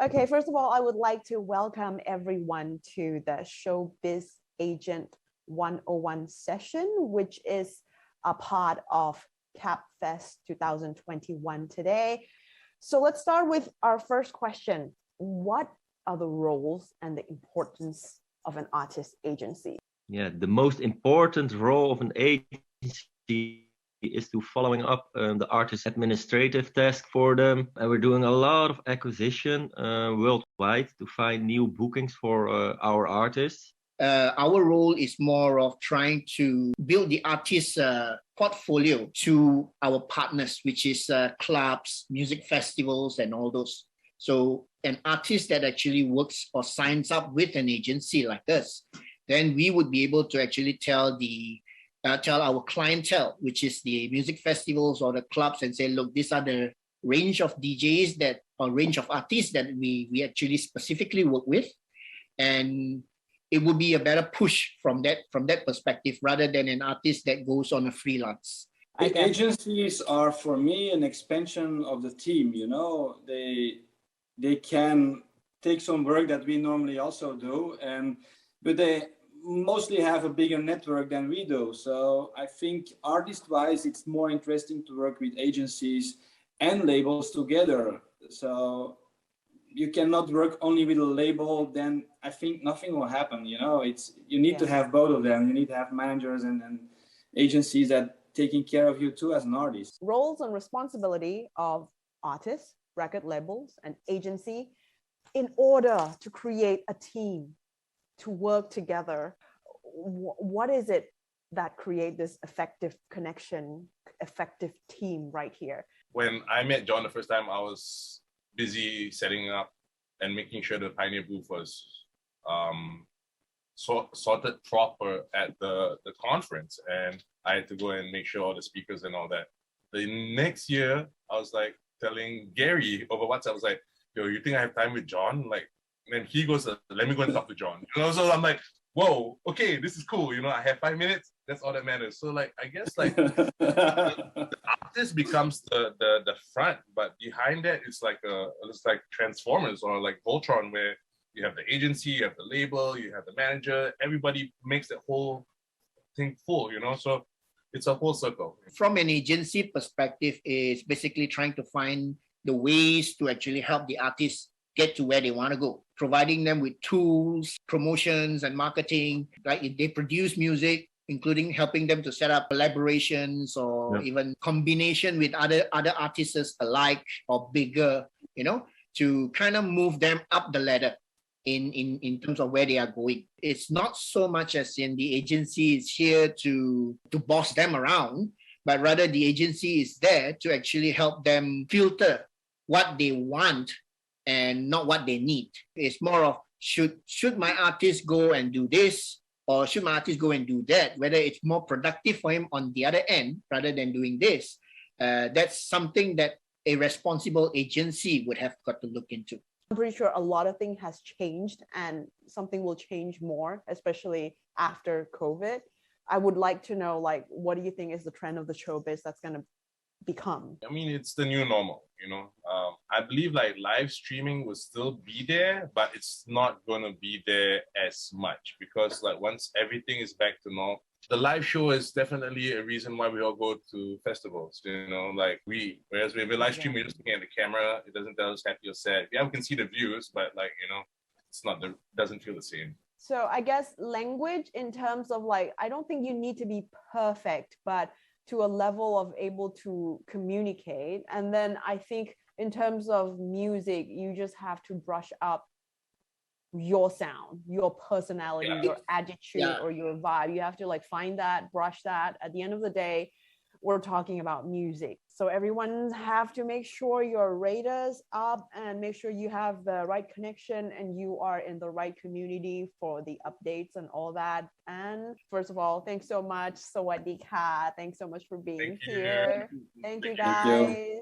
Okay, first of all, I would like to welcome everyone to the Showbiz Agent 101 session, which is a part of CapFest 2021 today. So let's start with our first question. What are the roles and the importance of an artist agency? Yeah, the most important role of an agency is to following up the artist's administrative task for them. And we're doing a lot of acquisition worldwide to find new bookings for our artists. Our role is more of trying to build the artist's portfolio to our partners, which is clubs, music festivals, and all those. So an artist that actually works or signs up with an agency like us, then we would be able to actually tell our clientele, which is the music festivals or the clubs, and say, look, these are the range of DJs or range of artists that we actually specifically work with. And it would be a better push from that perspective rather than an artist that goes on a freelance. Agencies are, for me, an expansion of the team. You know, they can take some work that we normally also do, but they mostly have a bigger network than we do. So I think artist-wise, it's more interesting to work with agencies and labels together. So you cannot work only with a label, then I think nothing will happen. You know, you need to have both of them. You need to have managers and agencies that taking care of you too as an artist. Roles and responsibility of artists, record labels, and agency in order to create a team to work together. What is it that create this effective connection, effective team right here? When I met John the first time, I was busy setting up and making sure the Pioneer booth was sorted proper at the conference, and I had to go and make sure all the speakers and all that. The next year, I was like telling Gary over WhatsApp, I was like, yo, you think I have time with John? Like, and then he goes, let me go and talk to John. You know, so I'm like, whoa, okay, this is cool. You know, I have 5 minutes. That's all that matters. So like, I guess like the artist becomes the front, but behind that it's like Transformers or like Voltron, where you have the agency, you have the label, you have the manager. Everybody makes that whole thing full. You know, so it's a whole circle. From an agency perspective, is basically trying to find the ways to actually help the artists get to where they want to go, providing them with tools, promotions, and marketing. Like if they produce music, including helping them to set up collaborations or even combination with other artists alike or bigger, you know, to kind of move them up the ladder in terms of where they are going. It's not so much as in the agency is here to boss them around, but rather the agency is there to actually help them filter what they want and not what they need. It's more of should my artist go and do this, or should my artist go and do that, whether it's more productive for him on the other end rather than doing this. That's something that a responsible agency would have got to look into. I'm pretty sure a lot of things has changed and something will change more, especially after COVID. I would like to know, like, what do you think is the trend of the showbiz that's going to become? I mean, it's the new normal, you know. I believe like live streaming will still be there, but it's not going to be there as much because like once everything is back to normal, the live show is definitely a reason why we all go to festivals, you know, like whereas when we live stream, we're just looking at the camera, it doesn't tell us happy or sad. Yeah, we can see the views, but like, you know, doesn't feel the same. So I guess language in terms of like, I don't think you need to be perfect, but to a level of able to communicate. And then I think in terms of music, you just have to brush up your sound, your personality, your attitude, or your vibe. You have to like find that, brush that. At the end of the day, we're talking about music. So everyone have to make sure your radar's up and make sure you have the right connection and you are in the right community for the updates and all that. And first of all, thanks so much. Sawadee ka. Thanks so much for being here. Thank you guys.